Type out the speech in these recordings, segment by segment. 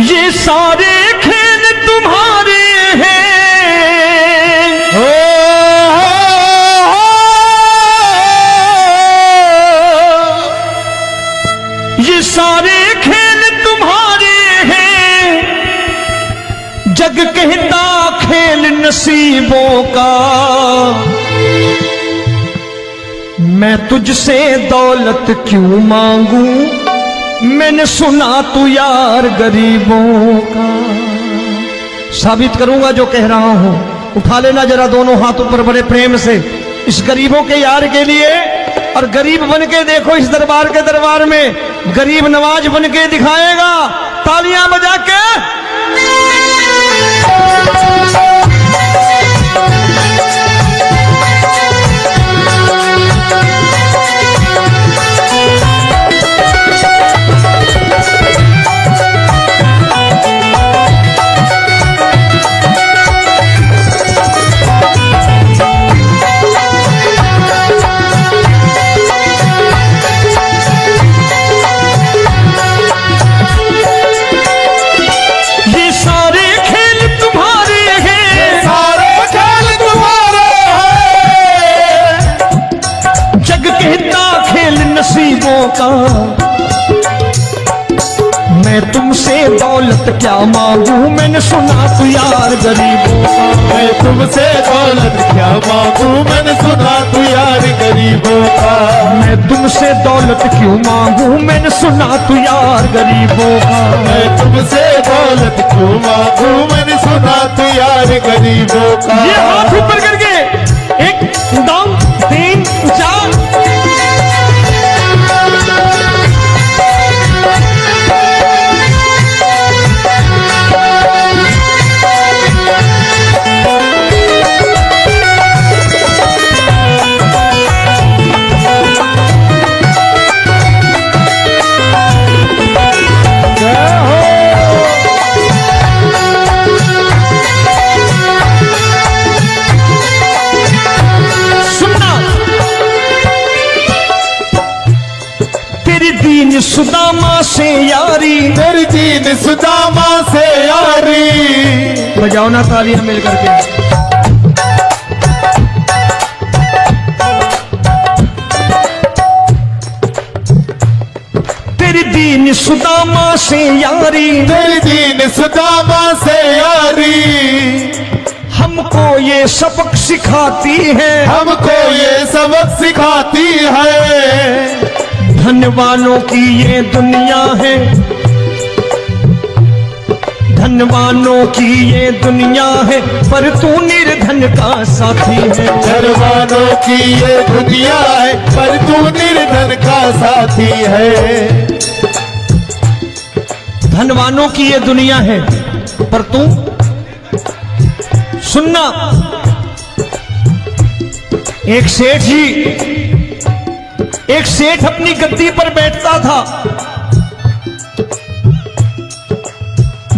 ये सारे खेल तुम्हारे हैं। ये सारे खेल तुम्हारे हैं। जग कहता खेल नसीबों का। मैं तुझसे दौलत क्यों मांगू, मैंने सुना तू यार गरीबों का। साबित करूंगा जो कह रहा हूं। उठा लेना जरा दोनों हाथों पर बड़े प्रेम से इस गरीबों के यार के लिए। और गरीब बन के देखो इस दरबार के दरबार में गरीब नवाज बन के दिखाएगा, तालियां बजा के। नसीबों का। मैं तुमसे दौलत क्या मांगू, मैंने सुना तू यार गरीबों का। मैं तुमसे दौलत क्या मांगू, मैंने सुना तू यार गरीबों का। मैं तुमसे दौलत क्यों मांगू, मैंने सुना तू यार गरीबों का। मैं तुमसे दौलत क्यों मांगू, मैंने सुना तू यार गरीबों का। ये हाथ ऊपर करके 1 2 3 4। सुदामा से यारी, तेरी दीन सुदामा से यारी। बजाओ ना तालियां मिल करके। तेरी दीन सुदामा से यारी, तेरी दीन सुदामा से यारी। हमको ये सबक सिखाती है, हमको ये सबक सिखाती है। धनवानों की ये दुनिया है, धनवानों की ये दुनिया है, पर तू निर्धन का साथी है। धनवानों की ये दुनिया है, पर तू निर्धन का साथी है। धनवानों की ये दुनिया है, पर तू सुनना। एक सेठ अपनी गद्दी पर बैठता था।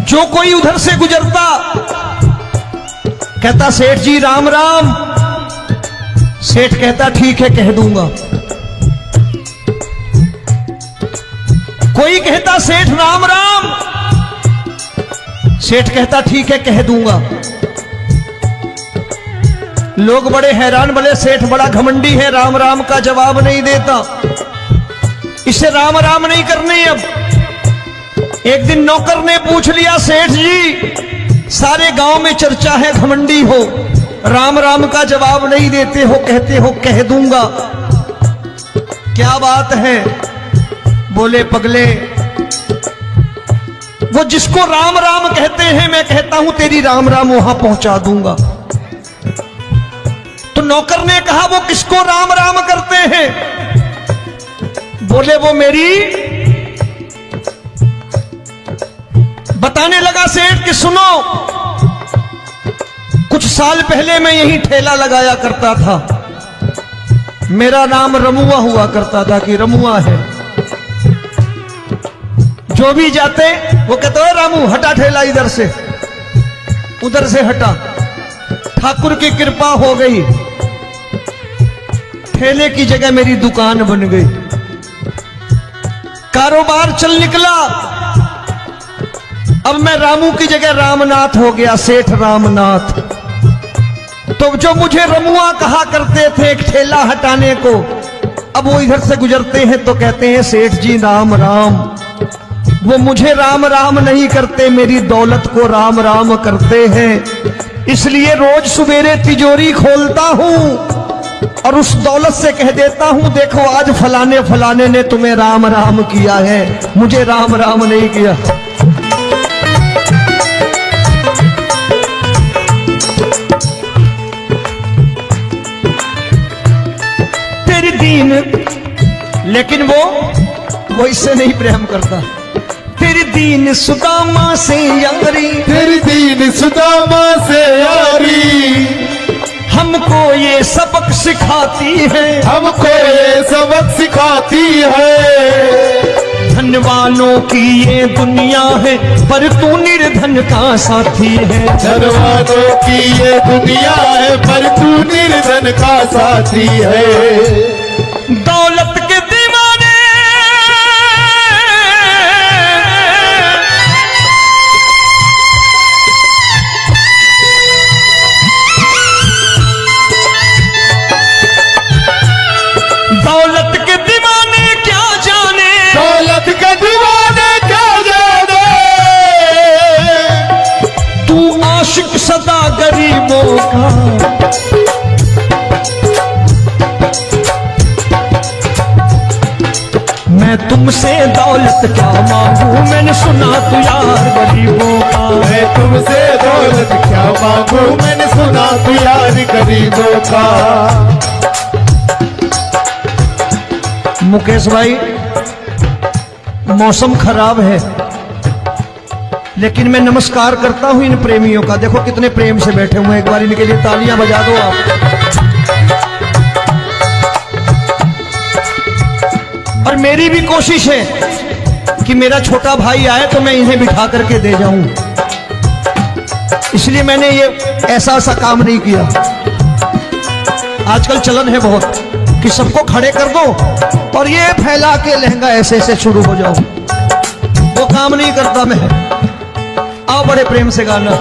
जो कोई उधर से गुजरता कहता सेठ जी राम राम। सेठ कहता ठीक है कह दूंगा। कोई कहता सेठ राम राम। सेठ कहता ठीक है कह दूंगा। लोग बड़े हैरान, बोले सेठ बड़ा घमंडी है, राम राम का जवाब नहीं देता, इसे राम राम नहीं करनी। अब एक दिन नौकर ने पूछ लिया सेठ जी सारे गांव में चर्चा है घमंडी हो, राम राम का जवाब नहीं देते हो, कहते हो कह दूंगा, क्या बात है? बोले पगले वो जिसको राम राम कहते हैं मैं कहता हूं तेरी राम राम वहां पहुंचा दूंगा। तो नौकर ने कहा वो किसको राम राम करते हैं? बोले वो मेरी। बताने लगा सेठ कि सुनो, कुछ साल पहले मैं यही ठेला लगाया करता था, मेरा नाम रमुआ हुआ करता था कि रमुआ है। जो भी जाते वो कहते हो रामू हटा ठेला इधर से, उधर से हटा। ठाकुर की कृपा हो गई, ठेले की जगह मेरी दुकान बन गई, कारोबार चल निकला। अब मैं रामू की जगह रामनाथ हो गया, सेठ रामनाथ। तो जो मुझे रमुआ कहा करते थे एक ठेला हटाने को, अब वो इधर से गुजरते हैं तो कहते हैं सेठ जी राम राम। वो मुझे राम राम नहीं करते, मेरी दौलत को राम राम करते हैं। इसलिए रोज सवेरे तिजोरी खोलता हूं और उस दौलत से कह देता हूं, देखो आज फलाने फलाने ने तुम्हें राम राम किया है, मुझे राम राम नहीं किया। तेरी दीन, लेकिन वो इससे नहीं प्रेम करता। तेरी दीन सुदामा से यारी, तेरी दीन सुदामा से यारी, हमको ये सबक सिखाती है, हमको ये सबक सिखाती है। धन वालों की ये दुनिया है, पर तू निर्धन का साथी है। धन वालों की ये दुनिया है, पर तू निर्धन का साथी है। दौलत के दीवाने दौलत के दीवाने क्या जाने, दौलत के दीवाने क्या जाने, तू आशिक सदा गरीबों का। मैं तुमसे दौलत क्या मांगू, मैंने सुना तू यार गरीबों का। मैं तुमसे दौलत क्या मांगू, मैंने सुना तू यार गरीबों का। मुकेश भाई, मौसम खराब है, लेकिन मैं नमस्कार करता हूं इन प्रेमियों का। देखो कितने प्रेम से बैठे हुए हैं, एक बार इनके लिए तालियां बजा दो आप। और मेरी भी कोशिश है कि मेरा छोटा भाई आए तो मैं इन्हें बिठा करके दे जाऊं, इसलिए मैंने ये ऐसा काम नहीं किया। आजकल चलन है बहुत कि सबको खड़े कर दो और ये फैला के लहंगा ऐसे ऐसे शुरू हो जाओ, वो काम नहीं करता मैं। आओ बड़े प्रेम से गाना।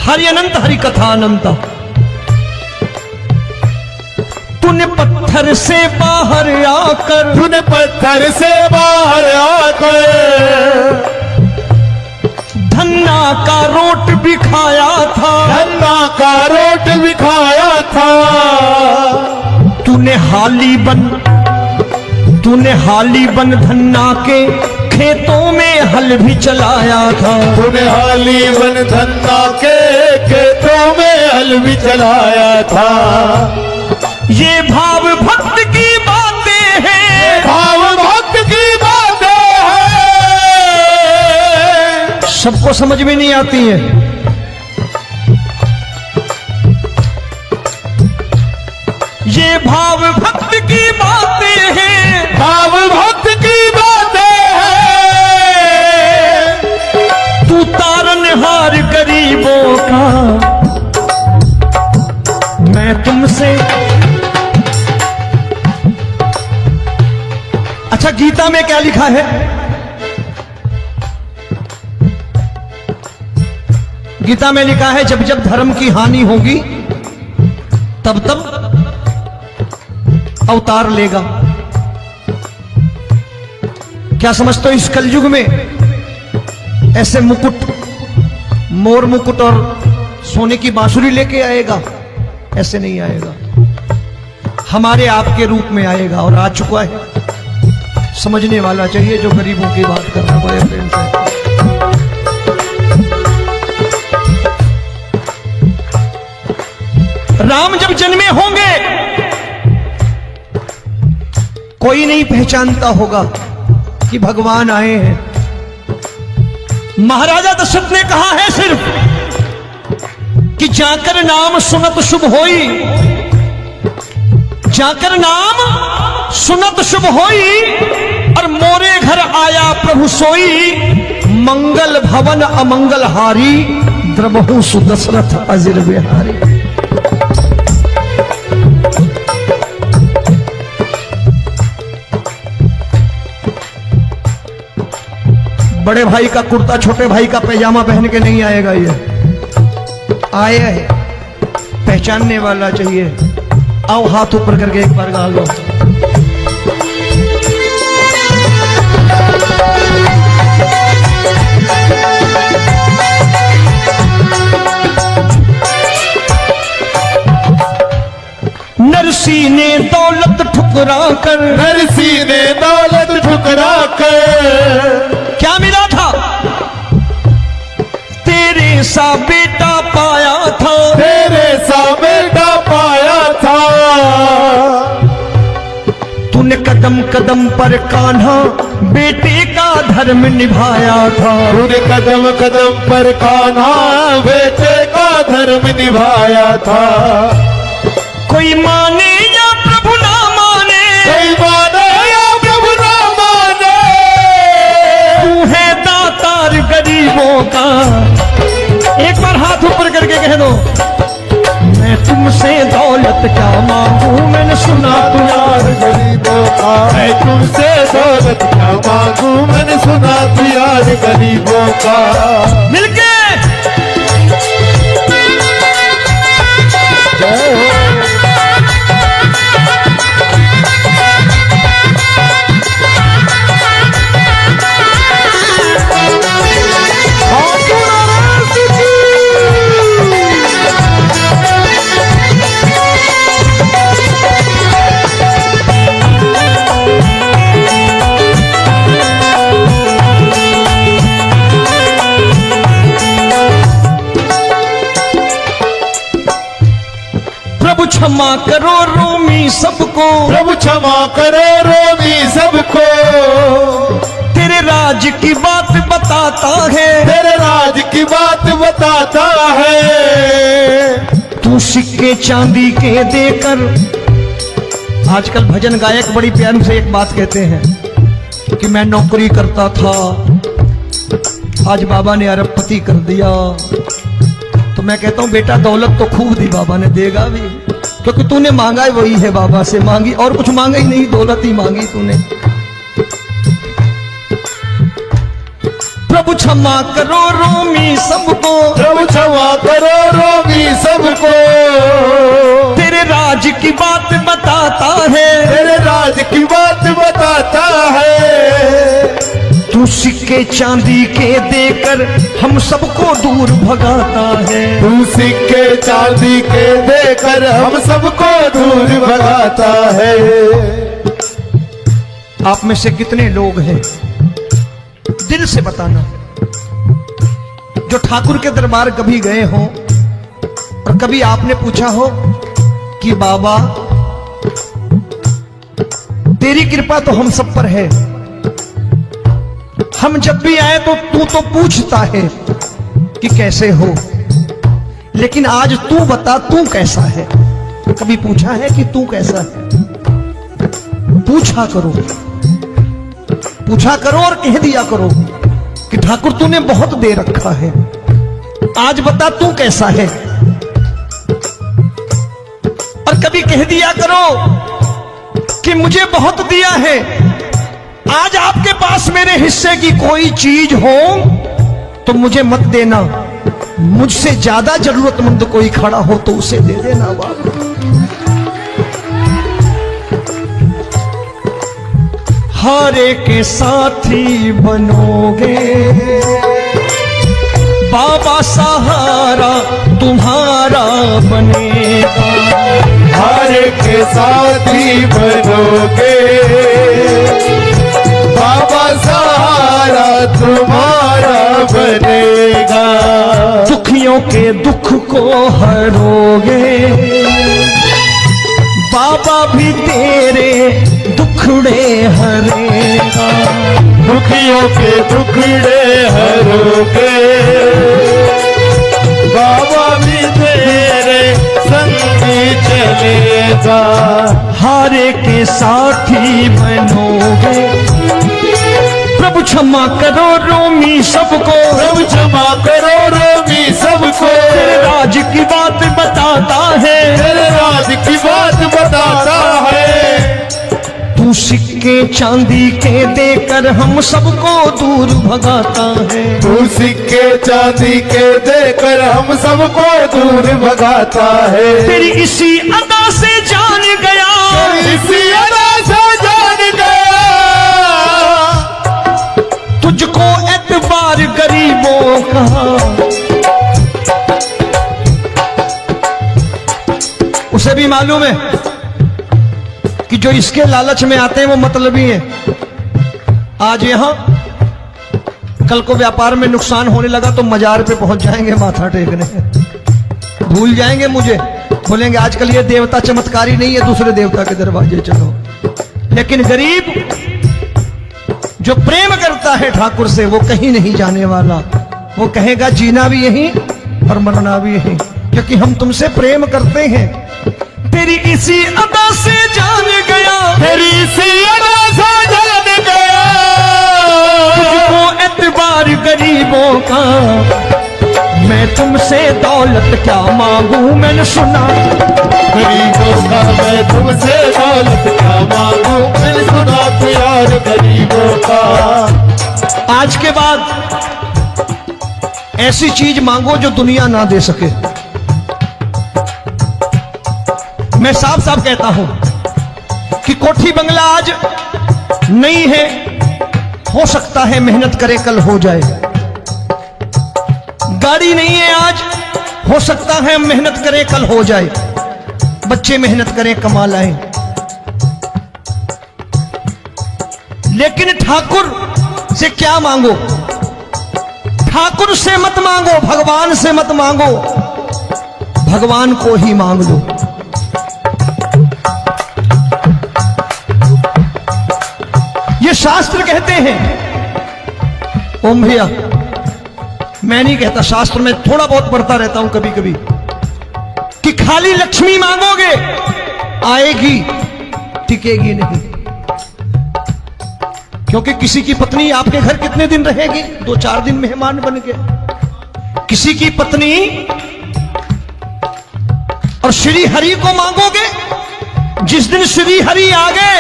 हरि अनंत हरि कथा अनंत। तूने पत्थर से बाहर आकर, तूने पत्थर से बाहर आकर धन्ना का रोट भी खाया था, धन्ना का रोट भी खाया था। तूने हाली बन धन्ना के खेतों में हल भी चलाया था। तूने हाली बन धन्ना के खेतों में हल भी चलाया था। ये भाव भक्त की बातें हैं, भाव भक्त की बातें हैं, सबको समझ में नहीं आती है। ये भाव भक्त की बातें हैं, भाव भक्त की बातें हैं। तू तारनहार गरीबों का, मैं तुमसे। अच्छा, गीता में क्या लिखा है? गीता में लिखा है जब जब धर्म की हानि होगी तब तब अवतार लेगा। क्या समझते हो, इस कलयुग में ऐसे मुकुट, मोर मुकुट और सोने की बांसुरी लेके आएगा? ऐसे नहीं आएगा, हमारे आपके रूप में आएगा और आ चुका है। समझने वाला चाहिए जो गरीबों की बात कर रहा है बड़े प्रेम से। राम जब जन्मे होंगे कोई नहीं पहचानता होगा कि भगवान आए हैं। महाराजा दशरथ ने कहा है सिर्फ कि जाकर नाम सुनत शुभ होई, जाकर नाम सुनत शुभ होई, और मोरे घर आया प्रभु सोई, मंगल भवन अमंगल हारी, द्रबहु सुदशरथ अजिर बिहारी। बड़े भाई का कुर्ता छोटे भाई का पैजामा पहन के नहीं आएगा, ये आया है पहचानने वाला चाहिए। आओ हाथ ऊपर करके एक बार गा लो। नरसी ने दौलत ठुकरा कर, नरसी ने दौलत ठुकरा कर, क्या मिला था? तेरे सा बेटा पाया था, तेरे सा बेटा पाया था। तूने कदम कदम पर कान्हा बेटे का धर्म निभाया था, तूने कदम कदम पर कान्हा बेटे का धर्म निभाया था। कोई माने या प्रभु ना माने, कोई माने या प्रभु ना माने, तू है दातार गरीबों का। एक बार हाथ ऊपर करके कह दो, मैं तुमसे दौलत क्या मांगू, मैंने सुना तू यार गरीबों का। मैं तुमसे दौलत क्या मांगू, मैंने सुना तू यार गरीबों का। मिलके जय हो। प्रभु क्षमा करो रोमी सबको, प्रभु क्षमा करो रोमी सबको। तेरे राज की बात बताता है, तेरे राज की बात बताता है। तू सिक्के चांदी के देकर। आजकल भजन गायक बड़ी प्यार से एक बात कहते हैं कि मैं नौकरी करता था, आज बाबा ने अरबपति कर दिया। तो मैं कहता हूं बेटा दौलत तो खूब दी बाबा ने, देगा भी, क्योंकि तूने मांगा है वही है बाबा से मांगी, और कुछ मांगा ही नहीं, दौलत ही मांगी तूने। प्रभु क्षमा करो रोमी सबको, प्रभु क्षमा करो रोमी सबको। तेरे राज की बात बताता है, तेरे राज की बात बताता है। तू सिक्के चांदी के देकर हम सबको दूर भगाता है। तू सिक्के चांदी के देकर हम सबको दूर भगाता है। आप में से कितने लोग हैं, दिल से बताना, जो ठाकुर के दरबार कभी गए हो और कभी आपने पूछा हो कि बाबा तेरी कृपा तो हम सब पर है, हम जब भी आए तो तू तो पूछता है कि कैसे हो, लेकिन आज तू बता तू कैसा है। कभी पूछा है कि तू कैसा है? पूछा करो, पूछा करो और कह दिया करो कि ठाकुर तूने बहुत दे रखा है, आज बता तू कैसा है। और कभी कह दिया करो कि मुझे बहुत दिया है, आज आपके पास मेरे हिस्से की कोई चीज हो तो मुझे मत देना, मुझसे ज्यादा जरूरतमंद कोई खड़ा हो तो उसे दे देना बाबा। हारे के साथी बनोगे बाबा, सहारा तुम्हारा बनेगा। हारे के साथी बनोगे बाबा, सहारा तुम्हारा बनेगा। दुखियों के दुख को हरोगे बाबा, भी तेरे दुख दुखड़े हरेगा। दुखियों के दुखड़े हरोगे, बाबा भी तेरे संगी चलेगा। हारे के साथी बनोगे, प्रभु क्षमा करो रोमी सबको, प्रभु क्षमा करो रोमी सबको। तेरे राज की बात बताता है, तेरे राज की बात बताता है। तू सिक्के चांदी के देकर हम सबको दूर भगाता है। तू सिक्के चांदी के देकर हम सबको दूर भगाता है। तेरी इसी अदा से जान गया, इसी अदा से जान गया, तुझको एतबार गरीबों का। उसे भी मालूम है कि जो इसके लालच में आते हैं वो मतलबी हैं। आज यहां कल को व्यापार में नुकसान होने लगा तो मजार पे पहुंच जाएंगे माथा टेकने, भूल जाएंगे मुझे, बोलेंगे आजकल ये देवता चमत्कारी नहीं है, दूसरे देवता के दरवाजे चलो। लेकिन गरीब जो प्रेम करता है ठाकुर से वो कहीं नहीं जाने वाला, वो कहेगा जीना भी यहीं और मरना भी यहीं, क्योंकि हम तुमसे प्रेम करते हैं। तेरी इसी अदा से जान गया, तेरी इसी अदा से जान गया, तुझको एतबार गरीबों का। मैं तुमसे दौलत क्या मांगू, मैंने सुना गरीबों का। मैं तुमसे दौलत क्या मांगू, मैंने सुना प्यार गरीबों का। आज के बाद ऐसी चीज मांगो जो दुनिया ना दे सके। मैं साफ साफ कहता हूं कि कोठी बंगला आज नहीं है, हो सकता है मेहनत करे कल हो जाए। गाड़ी नहीं है आज, हो सकता है मेहनत करे कल हो जाए। बच्चे मेहनत करें कमा लाएं, लेकिन ठाकुर से क्या मांगो? ठाकुर से मत मांगो, भगवान से मत मांगो, भगवान को ही मांग लो। ये शास्त्र कहते हैं, ओम भैया मैं नहीं कहता, शास्त्र में थोड़ा बहुत पढ़ता रहता हूं कभी कभी, कि खाली लक्ष्मी मांगोगे आएगी, टिकेगी नहीं। क्योंकि किसी की पत्नी आपके घर कितने दिन रहेगी? 2-4 दिन मेहमान बन के। किसी की पत्नी और श्री हरि को मांगोगे, जिस दिन श्री हरि आ गए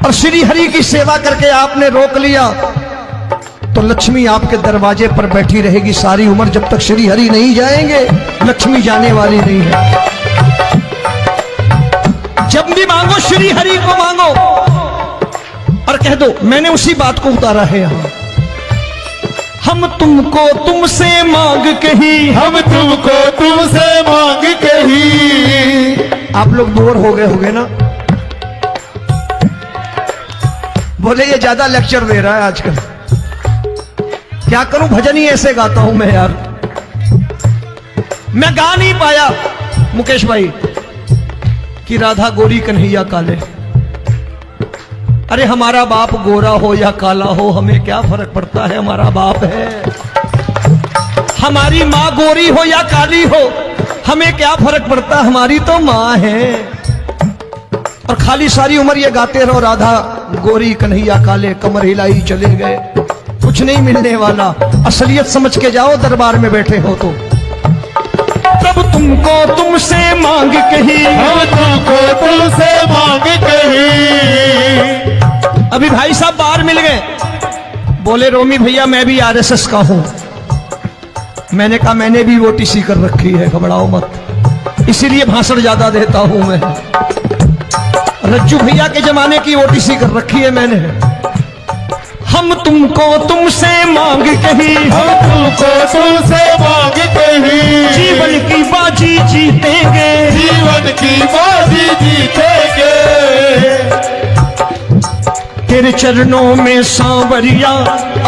और श्री हरि की सेवा करके आपने रोक लिया तो लक्ष्मी आपके दरवाजे पर बैठी रहेगी सारी उम्र। जब तक श्री हरि नहीं जाएंगे लक्ष्मी जाने वाली नहीं है। जब भी मांगो श्री हरि को मांगो और कह दो मैंने उसी बात को उतारा है यहां। हम तुमको तुमसे मांग कही, हम तुमको तुमसे मांग कही। आप लोग बोर हो गए होंगे ना, बोले ये ज्यादा लेक्चर दे रहा है आजकल। क्या करूं, भजन ही ऐसे गाता हूं मैं यार। मैं गा नहीं पाया मुकेश भाई कि राधा गोरी कन्हैया काले। अरे हमारा बाप गोरा हो या काला हो हमें क्या फर्क पड़ता है, हमारा बाप है। हमारी माँ गोरी हो या काली हो हमें क्या फर्क पड़ता, हमारी तो माँ है। और खाली सारी उम्र ये गाते रहो राधा गोरी कन्हैया काले, कमर हिलाई चले गए, कुछ नहीं मिलने वाला। असलियत समझ के जाओ दरबार में बैठे हो तो। तब तुमको तुमसे मांग कही, हम तुमको तुमसे मांग कही। अभी भाई साहब बाहर मिल गए, बोले रोमी भैया मैं भी आरएसएस का हूं। मैंने कहा मैंने भी ओटीसी कर रखी है, घबराओ मत, इसीलिए भाषण ज्यादा देता हूं मैं। रज्जू भैया के जमाने की ओटीसी कर रखी है मैंने। हम तुमको तुमसे मांग कही, हम तुमको तुमसे मांग कही। जीवन की बाजी जीतेंगे, जीवन की बाजी जीतेंगे। तेरे चरणों में सांवरिया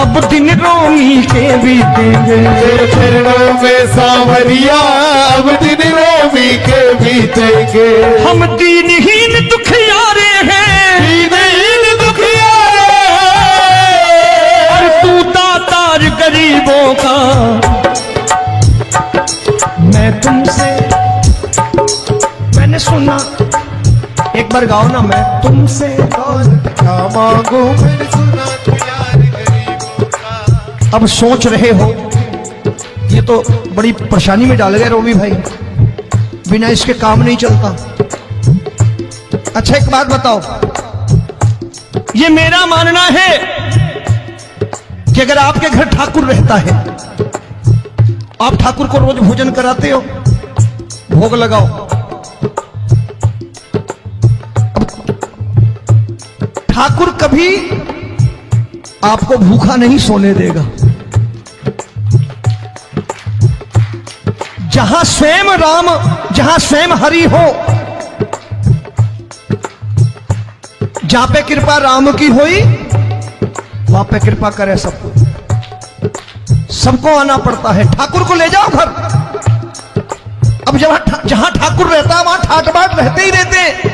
अब दिन रोमी के बीतेंगे। तेरे चरणों में सांवरिया अब दिन रोमी के बीतेंगे। हम दीनहीन दुखियारे हैं, दीन बार गाओ ना, मैं तुमसे दौलत क्या मांगू मैंने सुना तू यार गरीबों का। अब सोच रहे हो, ये तो बड़ी परेशानी में डाल गए रोबी भाई, बिना इसके काम नहीं चलता। अच्छा एक बात बताओ, ये मेरा मानना है कि अगर आपके घर ठाकुर रहता है, आप ठाकुर को रोज भोजन कराते हो, भोग लगाओ, ठाकुर कभी आपको भूखा नहीं सोने देगा। जहां स्वयं राम, जहां स्वयं हरि हो, जहां पे कृपा राम की हुई, वहां पे कृपा करे सबको, सबको आना पड़ता है। ठाकुर को ले जाओ घर। अब जहां ठाकुर रहता है वहां ठाट बाट रहते ही रहते।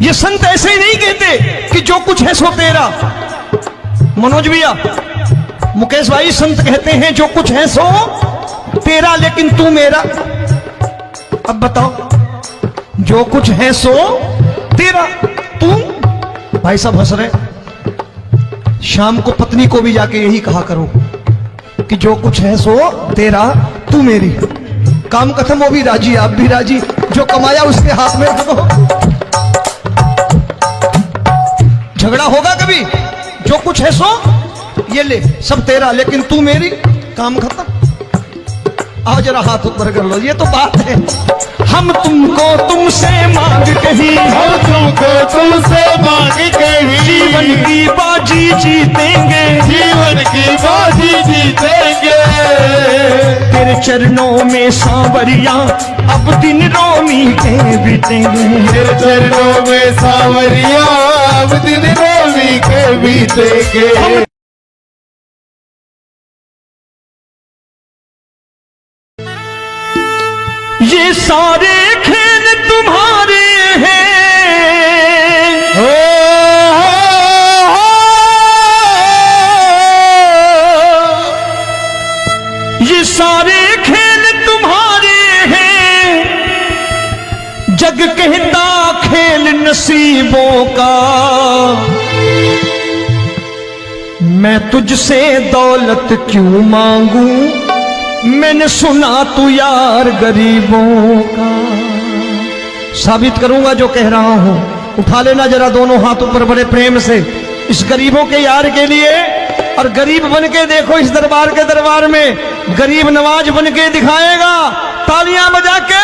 ये संत ऐसे ही नहीं कहते कि जो कुछ है सो तेरा। मनोज भैया, मुकेश भाई, संत कहते हैं जो कुछ है सो तेरा लेकिन तू मेरा। अब बताओ, जो कुछ है सो तेरा, तू। भाई साहब हंस रहे। शाम को पत्नी को भी जाके यही कहा करो कि जो कुछ है सो तेरा, तू मेरी। काम खत्म, वो भी राजी, आप भी राजी, जो कमाया उसके हाथ में रख दो। झगड़ा होगा कभी? जो कुछ है सो ये ले, सब तेरा लेकिन तू मेरी, काम खत्म। आओ जरा हाथ ऊपर कर लो, ये तो बात है। हम तुमको तुमसे मांग कहीं, हम तुमको तुमसे मांग कहीं, जीवन की बाजी जीतेंगे, जीवन की बाजी जीतेंगे। तेरे चरणों में सांवरिया अब दिन रोमी के बीतेंगे, तेरे चरणों में सांवरिया अब दिन रोमी के बीतेंगे। ये सारे खेल तुम्हारे हैं, ये सारे खेल तुम्हारे हैं, जग कहता खेल नसीबों का। मैं तुझसे दौलत क्यों मांगू, मैंने सुना तू यार गरीबों का। साबित करूंगा जो कह रहा हूं। उठा लेना जरा दोनों हाथ ऊपर बड़े प्रेम से, इस गरीबों के यार के लिए। और गरीब बन के देखो इस दरबार के दरबार में, गरीब नवाज बन के दिखाएगा, तालियां बजा के।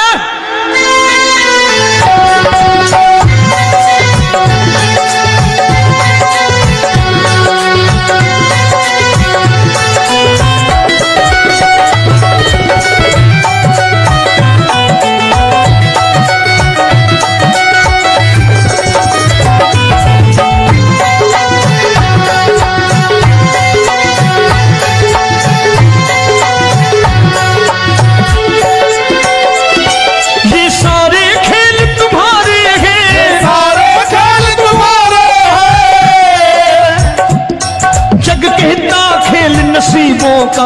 नसीबों का।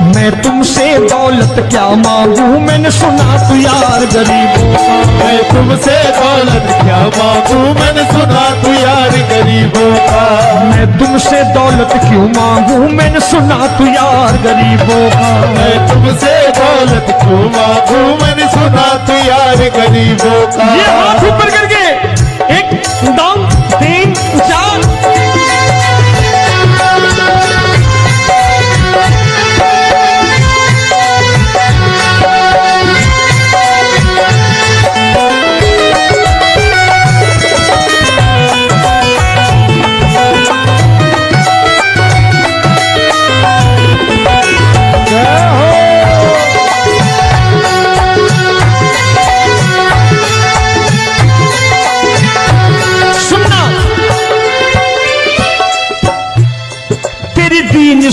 मैं तुमसे दौलत क्या मांगू, मैंने सुना तू यार गरीबों का। मैं तुमसे दौलत क्या मांगू, मैंने सुना तू यार गरीबों का। मैं तुमसे दौलत क्यों मांगू, मैंने सुना तू यार गरीबों का। मैं तुमसे दौलत क्यों मांगू, मैंने सुना तू यार गरीबों का। ये हाथ ऊपर करके, एक दो तीन चार।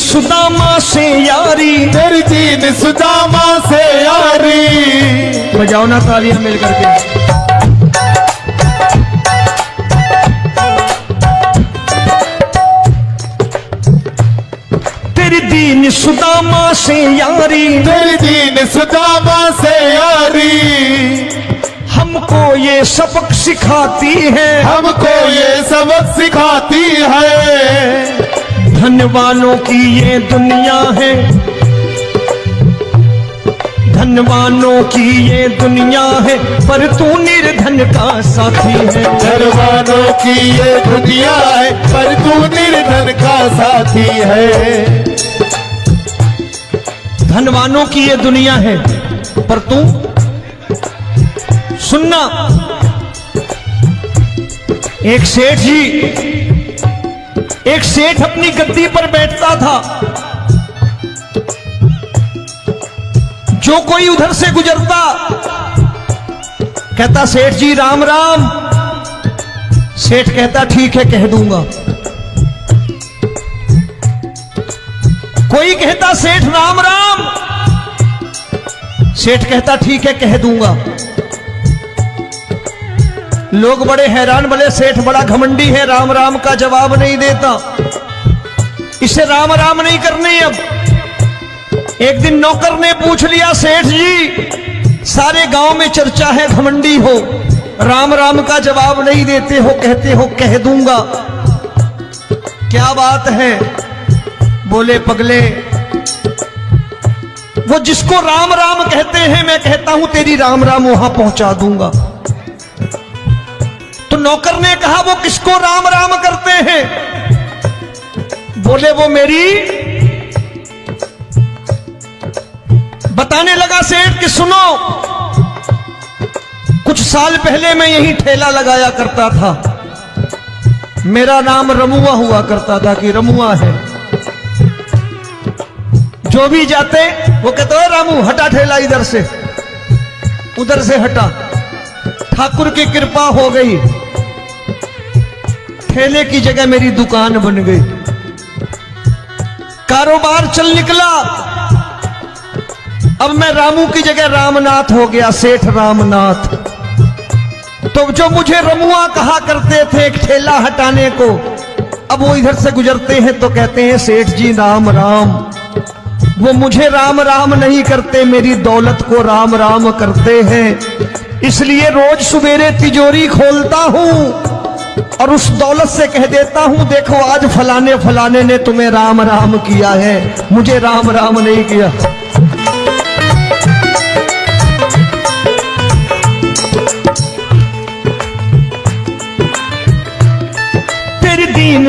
सुदामा से यारी, तेरी दीन सुदामा से यारी। बजाओ ना तालियां मिल करके। तेरी दीन सुदामा से यारी, तेरी दीन सुदामा से यारी। हमको ये सबक सिखाती है, हमको ये सबक सिखाती है। धनवानों की ये दुनिया है, धनवानों की ये दुनिया है, पर तू निर्धन का साथी है। धनवानों की ये दुनिया है, पर तू निर्धन का साथी है। धनवानों की ये दुनिया है, पर तू सुनना। एक सेठ जी, एक सेठ अपनी गद्दी पर बैठता था। जो कोई उधर से गुजरता कहता सेठ जी राम राम। सेठ कहता ठीक है कह दूंगा। कोई कहता सेठ राम राम। सेठ कहता ठीक है कह दूंगा। लोग बड़े हैरान, बोले सेठ बड़ा घमंडी है, राम राम का जवाब नहीं देता, इसे राम राम नहीं करनी। अब एक दिन नौकर ने पूछ लिया, सेठ जी सारे गांव में चर्चा है घमंडी हो, राम राम का जवाब नहीं देते हो, कहते हो कह दूंगा, क्या बात है? बोले पगले, वो जिसको राम राम कहते हैं मैं कहता हूं तेरी राम राम वहां पहुंचा दूंगा। तो नौकर ने कहा वो किसको राम राम करते हैं? बोले वो मेरी। बताने लगा सेठ कि सुनो, कुछ साल पहले मैं यही ठेला लगाया करता था, मेरा नाम रमुआ हुआ करता था कि रमुआ है। जो भी जाते वो कहते हो रामू हटा ठेला इधर से, उधर से हटा। ठाकुर की कृपा हो गई, ठेले की जगह मेरी दुकान बन गई, कारोबार चल निकला। अब मैं रामू की जगह रामनाथ हो गया, सेठ रामनाथ। तो जो मुझे रमुआ कहा करते थे एक ठेला हटाने को, अब वो इधर से गुजरते हैं तो कहते हैं सेठ जी राम राम। वो मुझे राम राम नहीं करते, मेरी दौलत को राम राम करते हैं। इसलिए रोज सवेरे तिजोरी खोलता हूं और उस दौलत से कह देता हूं देखो आज फलाने फलाने ने तुम्हें राम राम किया है, मुझे राम राम नहीं किया। तेरी दीन,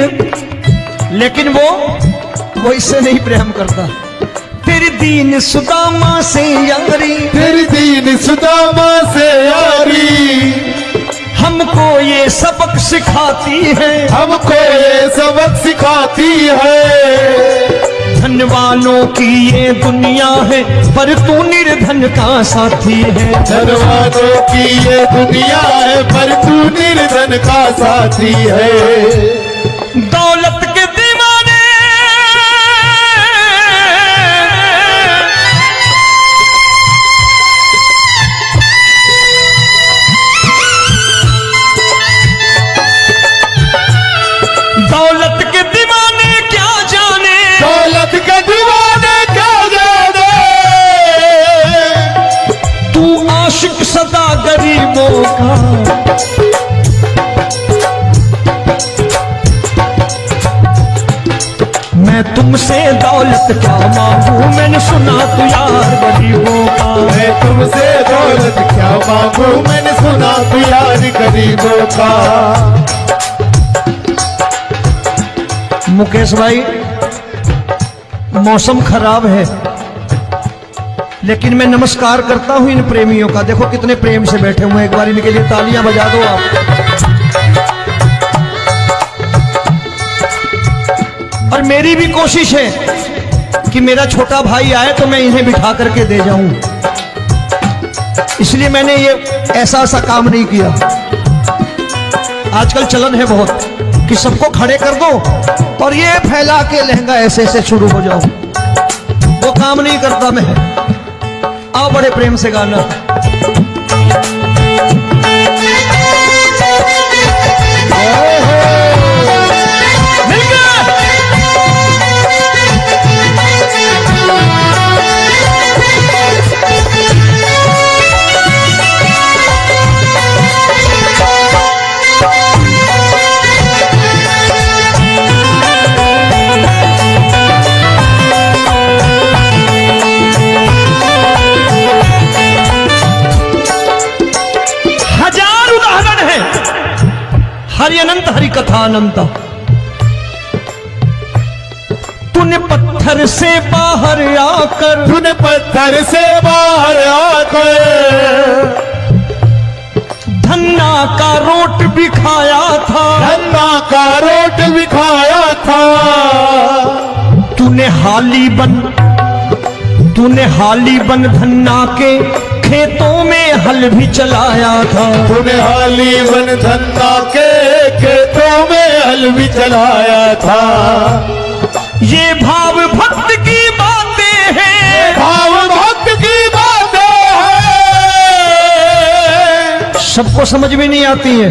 लेकिन वो इससे नहीं प्रेम करता। तेरी दीन सुदामा से यारी, तेरी दीन सुदामा से यारी, हमको ये सबक सिखाती है, हमको ये सबक सिखाती है। धनवानों की ये दुनिया है, पर तू निर्धन का साथी है। धनवानों की ये दुनिया है, पर तू निर्धन का साथी है। दौलत के दीवाने दौलत के दीवाने क्या जाने, दौलत के दीवाने क्या जाने, तू आशिक सदा गरीबों का। मैं तुमसे दौलत क्या मांगू, मैंने सुना तू यार गरीबों का। मैं तुमसे दौलत क्या मांगू, मैंने सुना तू यार गरीबों का। मुकेश भाई मौसम खराब है, लेकिन मैं नमस्कार करता हूं इन प्रेमियों का। देखो कितने प्रेम से बैठे हुए हैं, एक बार इनके लिए तालियां बजा दो आप। और मेरी भी कोशिश है कि मेरा छोटा भाई आए तो मैं इन्हें बिठा करके दे जाऊं, इसलिए मैंने ये ऐसा काम नहीं किया। आजकल चलन है बहुत कि सबको खड़े कर दो और ये फैला के लहंगा ऐसे ऐसे शुरू हो जाओ, वो काम नहीं करता मैं। आओ बड़े प्रेम से गाना। हरि अनंत हरि कथा अनंत। तूने पत्थर से बाहर आकर, तूने पत्थर से बाहर आकर धन्ना का रोट भी खाया था, धन्ना का रोट भी खाया था। तूने हाली बन धन्ना के खेतों में हल भी चलाया था। तूने हाली बन धन्ना के खेतों में हल भी चलाया था। ये भाव भक्त की बातें हैं, भाव भक्त की बातें हैं, सबको समझ में नहीं आती है।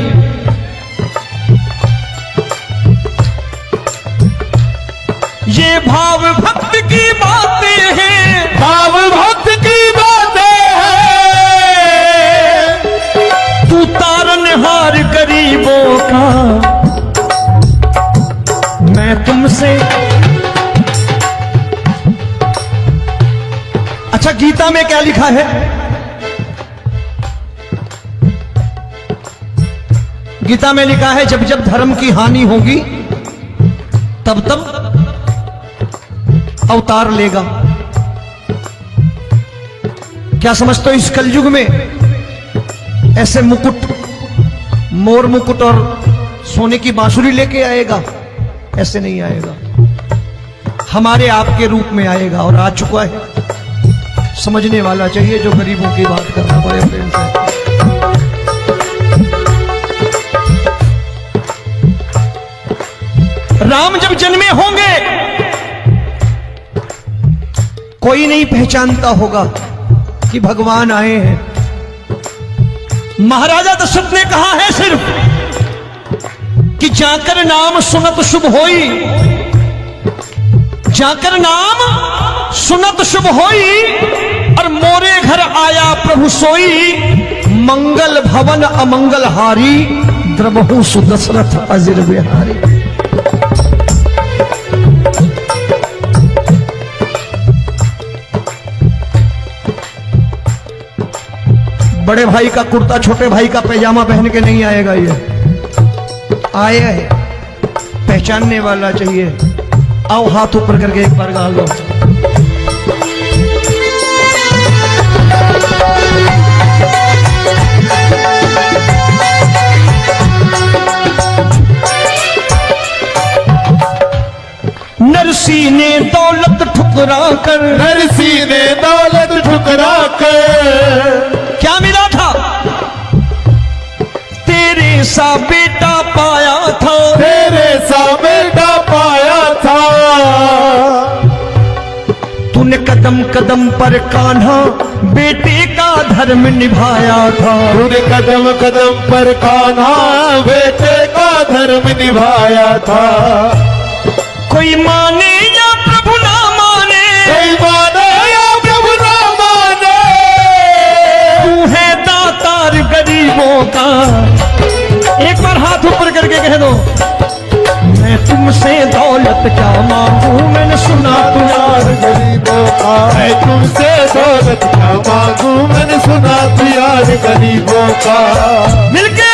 ये भाव भक्त की बातें हैं, भाव भक्त की बातें हैं। तू तारनहार गरीबों का, मैं तुमसे। अच्छा, गीता में क्या लिखा है? गीता में लिखा है जब जब धर्म की हानि होगी तब तब अवतार लेगा। क्या समझते हो, इस कलयुग में ऐसे मुकुट, मोर मुकुट और सोने की बांसुरी लेके आएगा? ऐसे नहीं आएगा, हमारे आपके रूप में आएगा और आ चुका है। समझने वाला चाहिए जो गरीबों की बात करना बड़े प्रेम से। राम जब जन्मे होंगे कोई नहीं पहचानता होगा कि भगवान आए हैं। महाराजा दशरथ ने कहा है सिर्फ कि जाकर नाम सुनत शुभ होई, जाकर नाम सुनत शुभ होई, और मोरे घर आया प्रभु सोई, मंगल भवन अमंगल हारी, द्रबहु सुदशरथ अजिर बिहारी। बड़े भाई का कुर्ता छोटे भाई का पैजामा पहन के नहीं आएगा, ये आया है, पहचानने वाला चाहिए। आओ हाथ ऊपर करके एक बार गा लो। नरसी ने दौलत ठुकरा कर, नरसी ने दौलत ठुकरा कर क्या मिला था? तेरे सा बेटा पाया था, तेरे सा बेटा पाया था। तूने कदम कदम पर कान्हा बेटे का धर्म निभाया था। तूने कदम कदम पर कान्हा बेटे का धर्म निभाया था। कोई माने या प्रभु ना माने, कोई माने या प्रभु ना माने, तू है दातार गरीबों का। एक बार हाथ ऊपर करके कह दो, मैं तुमसे दौलत क्या मांगू, मैंने सुना तू यार गरीबों का। मैं तुमसे दौलत क्या मांगू, मैंने सुना तू यार गरीबों का। मिलके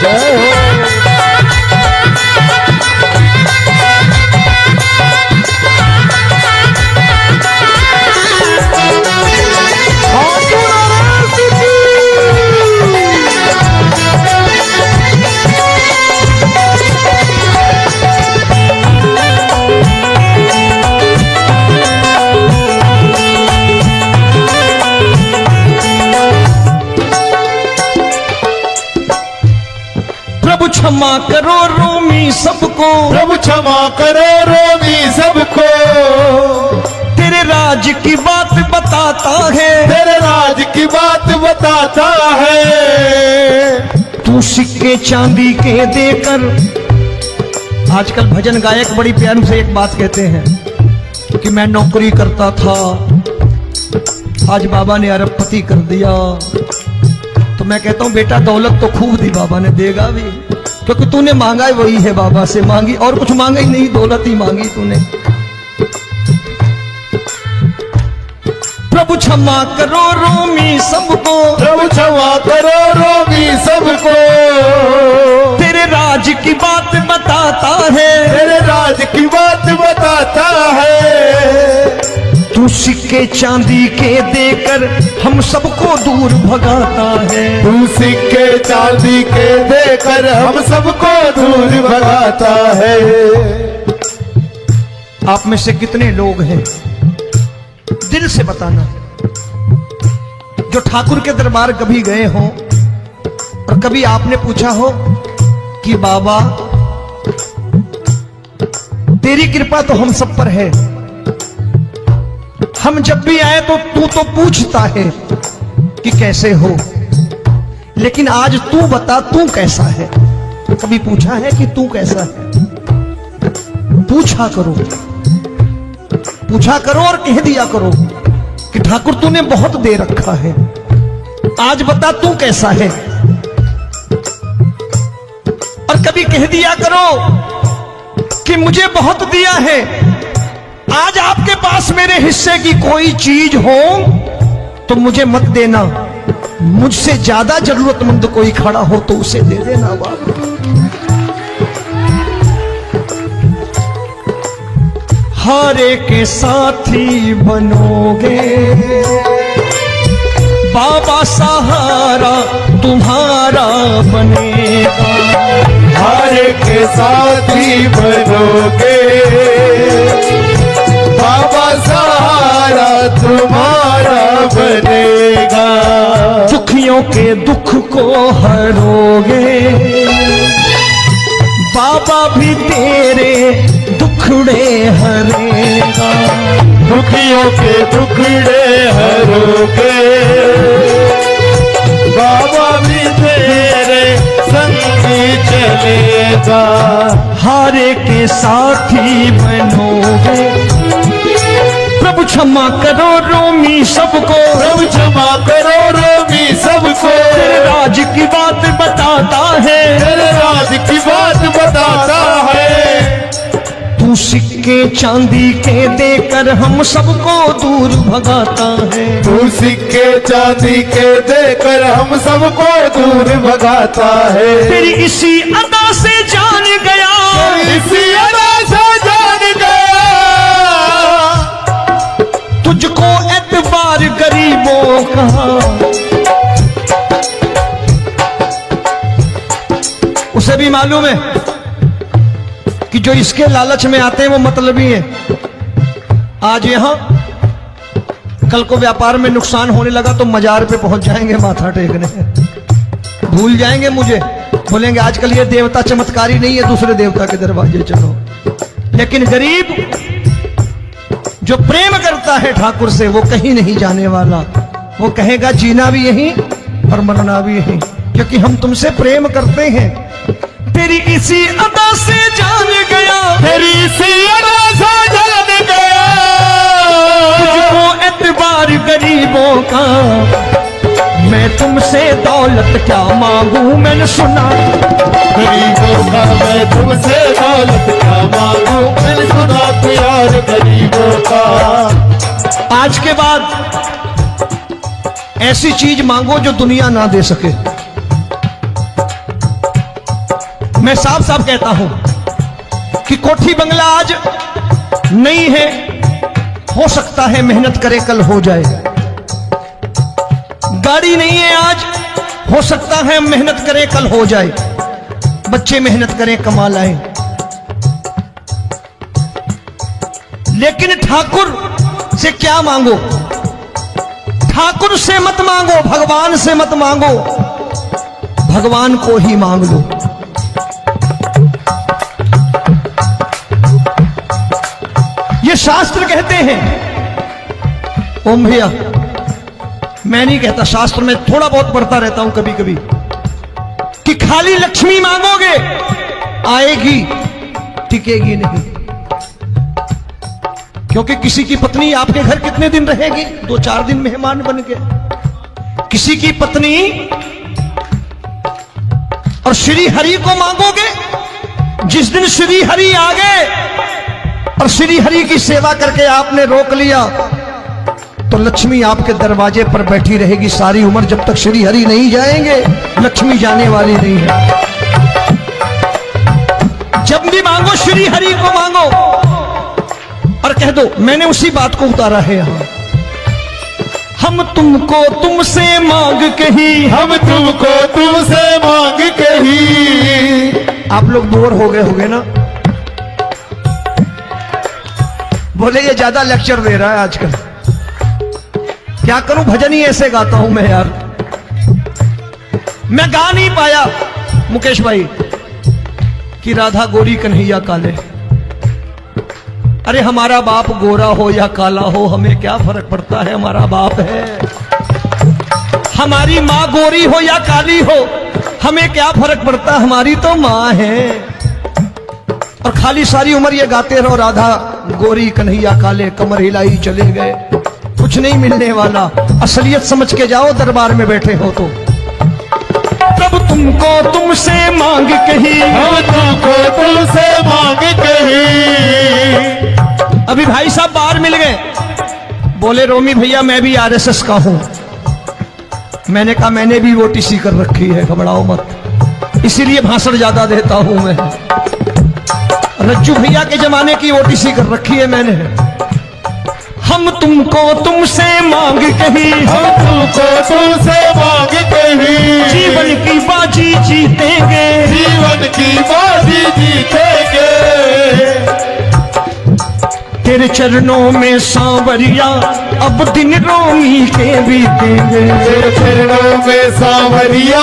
जय हो। प्रभु क्षमा करो रोमी सबको, प्रभु क्षमा करो रोमी सबको। तेरे राज की बात बताता है, तेरे राज की बात बताता है। तू सिक्के चांदी के देकर। आजकल भजन गायक बड़ी प्यार से एक बात कहते हैं कि मैं नौकरी करता था, आज बाबा ने अरबपति कर दिया। तो मैं कहता हूं बेटा दौलत तो खूब दी बाबा ने, देगा भी, क्योंकि तूने मांगा है वही है बाबा से मांगी, और कुछ मांगा ही नहीं, दौलत ही मांगी तूने। प्रभु क्षमा करो रोमी सबको, प्रभु क्षमा करो सिक्के चांदी के देकर हम सबको दूर भगाता है। तू सिक्के चांदी के देकर हम सबको दूर भगाता है। आप में से कितने लोग हैं, दिल से बताना, जो ठाकुर के दरबार कभी गए हो और कभी आपने पूछा हो कि बाबा तेरी कृपा तो हम सब पर है, हम जब भी आए तो तू तो पूछता है कि कैसे हो, लेकिन आज तू बता तू कैसा है। कभी पूछा है कि तू कैसा है? पूछा करो, पूछा करो और कह दिया करो कि ठाकुर तूने बहुत दे रखा है, आज बता तू कैसा है। और कभी कह दिया करो कि मुझे बहुत दिया है, आज आपके पास मेरे हिस्से की कोई चीज हो तो मुझे मत देना, मुझसे ज्यादा जरूरतमंद कोई खड़ा हो तो उसे दे देना बाबा। हारे के साथी बनोगे बाबा, सहारा तुम्हारा बनेगा। हारे के साथी बनोगे बाबा, सहारा तुम्हारा बनेगा। दुखियों के दुख को हरोगे बाबा, भी तेरे दुखड़े हरेगा। दुखियों के दुखड़े हरोगे बाबा, भी तेरे संग चलेगा। हारे के साथी बनोगे, प्रभु क्षमा करो रोमी सबको, प्रभु क्षमा करो रोमी सबको। तेरे राज की बात बताता है, तेरे राज की बात बताता है। तू सिक्के चांदी के देकर हम सबको दूर भगाता है। तू सिक्के चांदी के देकर हम सबको दूर भगाता है। तेरी इसी अदा से जान गया, इसी अदा से जान गया, तुझको एतबार गरीबों का। उसे भी मालूम है कि जो इसके लालच में आते हैं वो मतलबी हैं। आज यहां कल को व्यापार में नुकसान होने लगा तो मजार पे पहुंच जाएंगे माथा टेकने, भूल जाएंगे मुझे, बोलेंगे आजकल ये देवता चमत्कारी नहीं है, दूसरे देवता के दरवाजे चलो। लेकिन गरीब जो प्रेम करता है ठाकुर से वो कहीं नहीं जाने वाला, वो कहेगा जीना भी यहीं और मरना भी यहीं, क्योंकि हम तुमसे प्रेम करते हैं। तेरी इसी अदा से जान गया, तेरी इसी अदा से जान गया, तुझको एतबार गरीबों का। मैं तुमसे दौलत क्या मांगू, मैंने सुना गरीबों का। मैं तुमसे दौलत क्या मांगू, मैंने सुना प्यार गरीबों का। आज के बाद ऐसी चीज मांगो जो दुनिया ना दे सके। मैं साफ साफ कहता हूं कि कोठी बंगला आज नहीं है, हो सकता है मेहनत करे कल हो जाए। गाड़ी नहीं है आज, हो सकता है मेहनत करें कल हो जाए। बच्चे मेहनत करें कमा लाएं, लेकिन ठाकुर से क्या मांगो? ठाकुर से मत मांगो, भगवान से मत मांगो, भगवान को ही मांग लो। ये शास्त्र कहते हैं। ओम भैया, मैं नहीं कहता, शास्त्र में थोड़ा बहुत पढ़ता रहता हूं कभी कभी, कि खाली लक्ष्मी मांगोगे आएगी, टिकेगी नहीं। क्योंकि किसी की पत्नी आपके घर कितने दिन रहेगी? 2-4 दिन मेहमान बन के। किसी की पत्नी और श्री हरि को मांगोगे, जिस दिन श्री हरि आ गए और श्री हरि की सेवा करके आपने रोक लिया तो लक्ष्मी आपके दरवाजे पर बैठी रहेगी सारी उम्र। जब तक श्री हरि नहीं जाएंगे लक्ष्मी जाने वाली नहीं है। जब भी मांगो श्री हरि को मांगो और कह दो मैंने उसी बात को उतारा है यहां। हम तुमको तुमसे मांग कही, हम तुमको तुमसे मांग कही। आप लोग बोर हो गए होंगे ना, बोले ये ज्यादा लेक्चर दे रहा है आजकल। क्या करूं, भजन ही ऐसे गाता हूं मैं यार। मैं गा नहीं पाया मुकेश भाई कि राधा गोरी कन्हैया काले। अरे हमारा बाप गोरा हो या काला हो, हमें क्या फर्क पड़ता है, हमारा बाप है। हमारी माँ गोरी हो या काली हो, हमें क्या फर्क पड़ता, हमारी तो माँ है। और खाली सारी उम्र ये गाते रहो राधा गोरी कन्हैया काले, कमर हिलाई चले गए, कुछ नहीं मिलने वाला। असलियत समझ के जाओ, दरबार में बैठे हो तो। तब तुमको तुमसे मांग कही, हम तुमको तुमसे मांग कही। अभी भाई साहब बाहर मिल गए, बोले रोमी भैया मैं भी आरएसएस का हूं। मैंने कहा मैंने भी ओटीसी कर रखी है, घबराओ मत, इसीलिए भाषण ज्यादा देता हूं मैं। रज्जू भैया के जमाने की ओटीसी कर रखी है मैंने। हम तुमको तुमसे मांग कही, हम तुमको तुमसे मांग कही। जीवन की बाजी जीतेंगे, जीवन की बाजी जीतेंगे। तेरे चरणों में सांवरिया अब दिन रोमी के बीतेंगे। तेरे चरणों में सांवरिया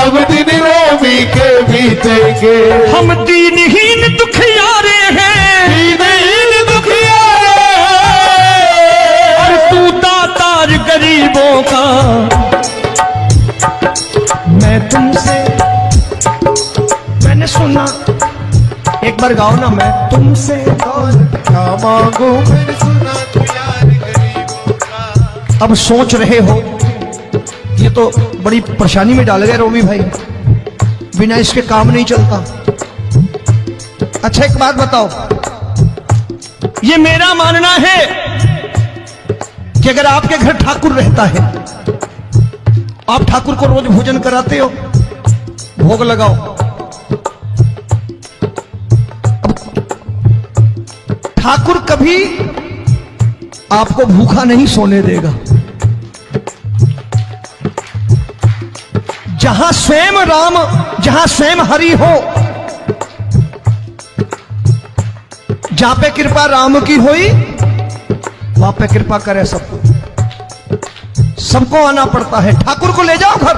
अब दिन रोमी के बीतेंगे। हम दीनहीन दुखियारे हैं, दीनहीन दुखियारे और तू दातार गरीबों का। मैं तुमसे, मैंने सुना, एक बार गाओ ना, मैं तुमसे क्या मांगू, मैंने सुना तू यार गरीबों का। अब सोच रहे हो, ये तो बड़ी परेशानी में डाल गए रोमी भाई, बिना इसके काम नहीं चलता। अच्छा एक बात बताओ, ये मेरा मानना है कि अगर आपके घर ठाकुर रहता है, आप ठाकुर को रोज भोजन कराते हो, भोग लगाओ, ठाकुर कभी आपको भूखा नहीं सोने देगा। जहां स्वयं राम, जहां स्वयं हरि हो, जहां पे कृपा राम की हुई, वहां पे कृपा करे सबको। सबको आना पड़ता है, ठाकुर को ले जाओ घर।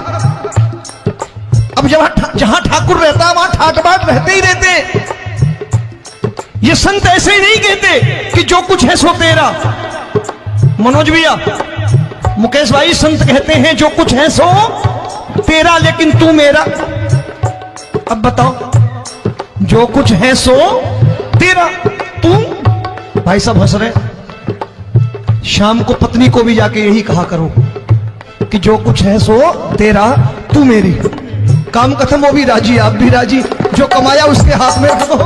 अब जहां ठाकुर रहता है वहां ठाट बाट रहते ही रहते। ये संत ऐसे ही नहीं कहते कि जो कुछ है सो तेरा। मनोज भैया, मुकेश भाई, संत कहते हैं जो कुछ है सो तेरा, लेकिन तू मेरा। अब बताओ, जो कुछ है सो तेरा, तू। भाई साहब हंस रहे। शाम को पत्नी को भी जाके यही कहा करो कि जो कुछ है सो तेरा, तू मेरी। काम खत्म, वो भी राजी, आप भी राजी, जो कमाया उसके हाथ में रख दो।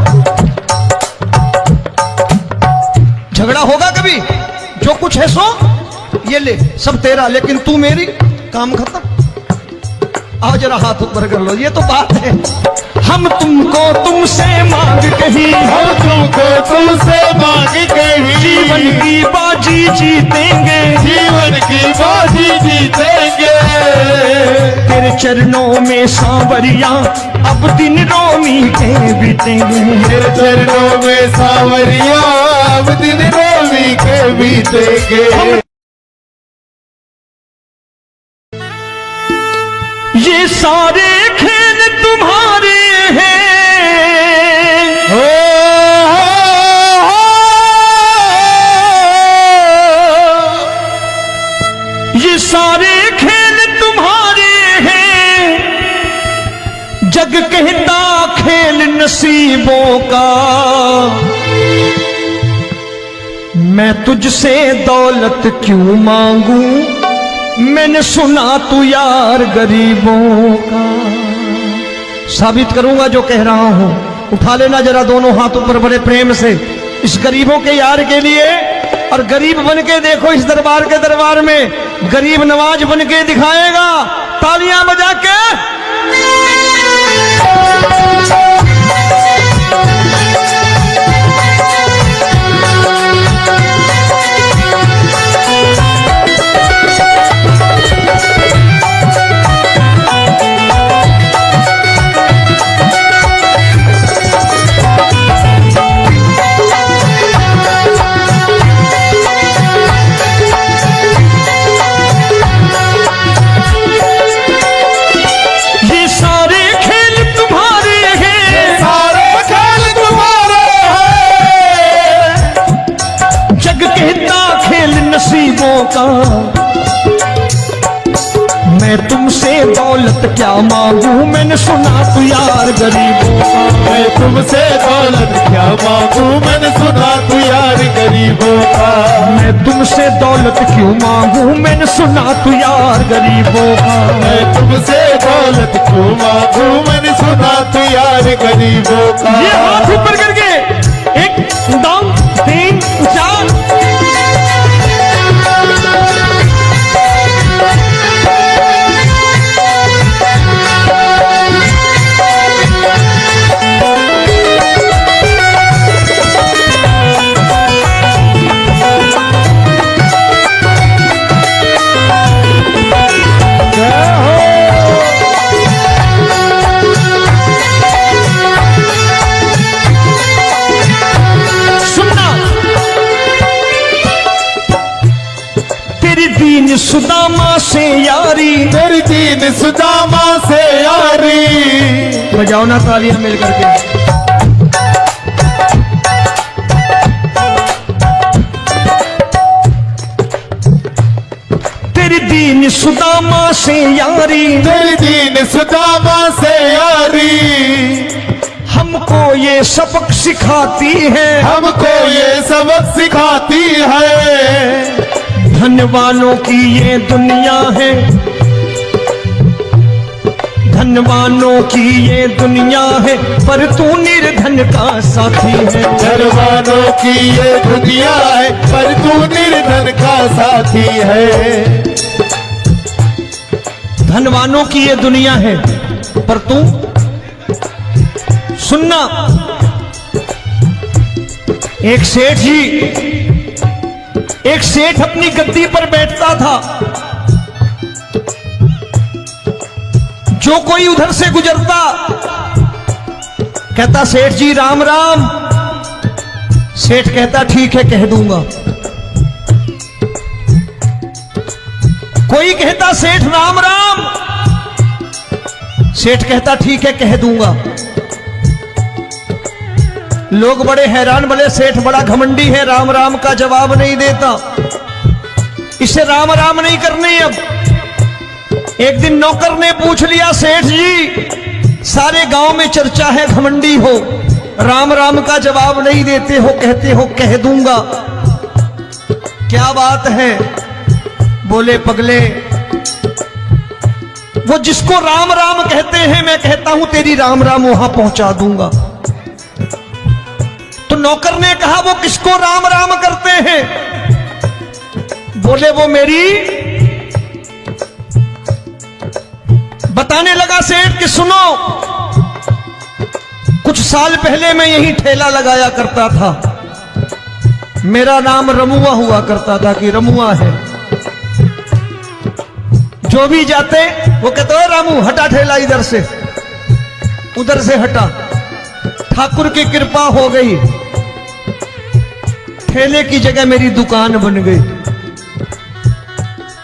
झगड़ा होगा कभी, जो कुछ है सो ये ले, सब तेरा, लेकिन तू मेरी, काम खत्म। आओ जरा हाथ ऊपर कर लो, ये तो बात है। हम तुमको तुमसे मांग कही, हम तुमको तुमसे मांग कही। जीवन की बाजी जीतेंगे, जीवन की बाजी जीतेंगे। तेरे चरणों में सांवरिया अब दिन रोमी के बीतेंगे। तेरे चरणों में सांवरिया अब दिन रोमी के बीतेंगे। ये सारे खेल तुम्हारे हैं, ये सारे खेल तुम्हारे हैं। जग कहता खेल नसीबों का, मैं तुझसे दौलत क्यों मांगू, मैंने सुना तू यार गरीबों का। साबित करूंगा जो कह रहा हूं। उठा लेना जरा दोनों हाथ ऊपर बड़े प्रेम से, इस गरीबों के यार के लिए। और गरीब बन के देखो, इस दरबार के दरबार में गरीब नवाज बन के दिखाएगा, तालियां बजा के। तुमसे दौलत क्या मांगू, मैंने सुना तू यार गरीबों का। मैं तुमसे दौलत क्या मांगू, मैंने सुना तू यार गरीबों का। मैं तुमसे दौलत क्यों मांगू, मैंने सुना तू यार गरीबों का। मैं तुमसे दौलत क्यों मांगू, मैंने सुना तू यार गरीबों का। ये हाथ ऊपर करके 1 2 3 4। दीन सुदामा से यारी, तेरी दीन सुदामा से यारी। बजाओ ना तालियां मिल करके। तेरी दीन सुदामा से यारी, तेरी दीन सुदामा से यारी। हमको ये सबक सिखाती है, हमको ये सबक सिखाती है। धन वालों की ये दुनिया है, धन वालों की ये दुनिया है, पर तू निर्धन का साथी है। धन वालों की ये दुनिया है, पर तू निर्धन का साथी है। धन वालों की ये दुनिया है, पर तू सुनना। एक सेठ अपनी गद्दी पर बैठता था। जो कोई उधर से गुजरता कहता सेठ जी राम राम। सेठ कहता ठीक है कह दूंगा। कोई कहता सेठ राम राम। सेठ कहता ठीक है कह दूंगा। लोग बड़े हैरान, बोले सेठ बड़ा घमंडी है, राम राम का जवाब नहीं देता, इसे राम राम नहीं करने। अब एक दिन नौकर ने पूछ लिया सेठ जी सारे गांव में चर्चा है घमंडी हो, राम राम का जवाब नहीं देते हो, कहते हो कह दूंगा, क्या बात है? बोले पगले वो जिसको राम राम कहते हैं मैं कहता हूं तेरी राम राम वहां पहुंचा दूंगा। तो नौकर ने कहा वो किसको राम राम करते हैं? बोले वो मेरी। बताने लगा सेठ कि सुनो, कुछ साल पहले मैं यही ठेला लगाया करता था, मेरा नाम रमुआ हुआ करता था कि रमुआ है। जो भी जाते वो कहते हो रामू हटा ठेला इधर से, उधर से हटा। ठाकुर की कृपा हो गई, ठेले की जगह मेरी दुकान बन गई,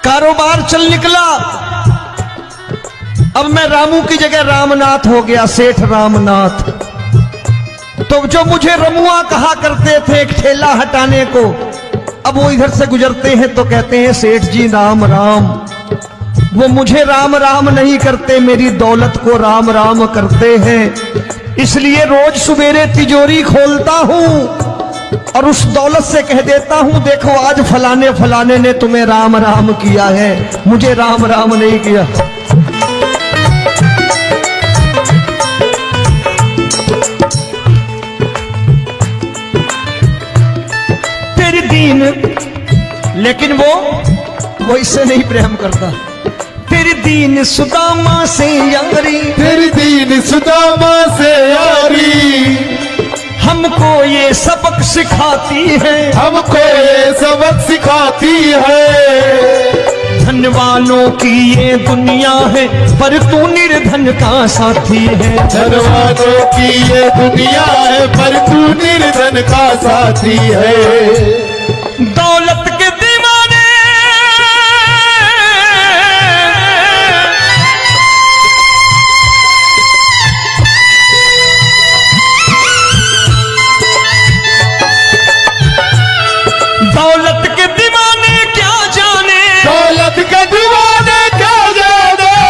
कारोबार चल निकला। अब मैं रामू की जगह रामनाथ हो गया, सेठ रामनाथ। तो जो मुझे रमुआ कहा करते थे एक ठेला हटाने को, अब वो इधर से गुजरते हैं तो कहते हैं सेठ जी राम राम। वो मुझे राम राम नहीं करते, मेरी दौलत को राम राम करते हैं। इसलिए रोज सवेरे तिजोरी खोलता हूं और उस दौलत से कह देता हूं देखो आज फलाने फलाने ने तुम्हें राम राम किया है, मुझे राम राम नहीं किया। तेरी दीन, लेकिन वो इससे नहीं प्रेम करता। तेरी दीन सुदामा से यारी, तेरी दीन सुदामा से यारी। हमको ये सबक सिखाती है, हमको ये सबक सिखाती है। धन वालों की ये दुनिया है, पर तू निर्धन का साथी है। धन वालों की ये दुनिया है, पर तू निर्धन का साथी है। दौलत के दीवाने दौलत के दीवाने क्या जाने, दौलत के दीवाने क्या जाने।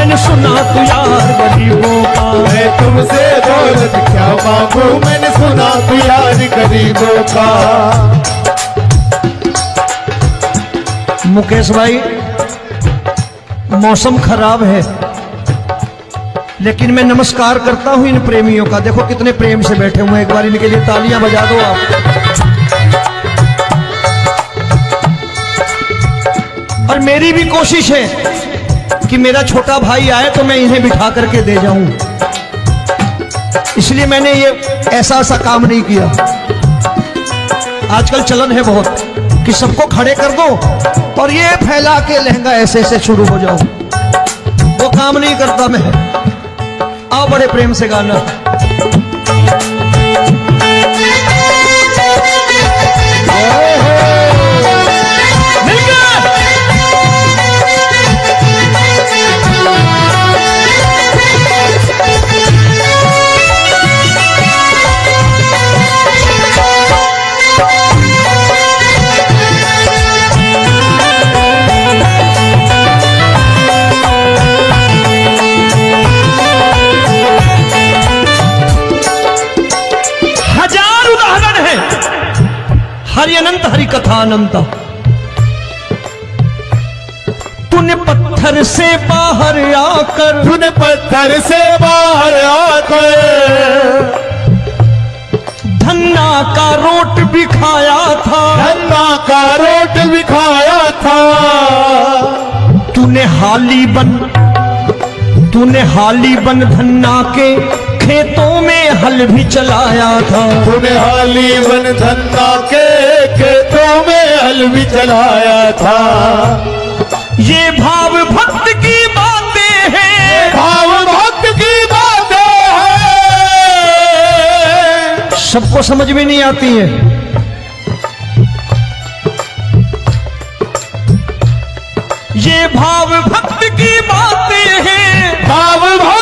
मैंने सुना तू यार गरीबों का। मैं तुमसे दौलत क्या मांगू, मैंने सुना तू यार गरीबों का। मुकेश भाई, मौसम खराब है, लेकिन मैं नमस्कार करता हूं इन प्रेमियों का। देखो कितने प्रेम से बैठे हुए हैं, एक बार इनके लिए तालियां बजा दो आप। और मेरी भी कोशिश है कि मेरा छोटा भाई आए तो मैं इन्हें बिठा करके दे जाऊं, इसलिए मैंने ये ऐसा काम नहीं किया। आजकल चलन है बहुत कि सबको खड़े कर दो और ये फैला के लहंगा ऐसे ऐसे शुरू हो जाओ, वो काम नहीं करता मैं। आओ बड़े प्रेम से गाना। हरि अनंत हरि कथा अनंत। तूने पत्थर से बाहर आकर, तूने पत्थर से बाहर आकर धन्ना का रोट भी खाया था, धन्ना का रोट भी खाया था। तूने हाली बन धन्ना के खेतों में हल भी चलाया था। तूने हाली बन धन्ना के खेतों में हल भी चलाया था। ये भाव भक्त की बातें हैं, भाव भक्त की बातें हैं, सबको समझ में नहीं आती है। ये भाव भक्त की बातें हैं, भाव भक्त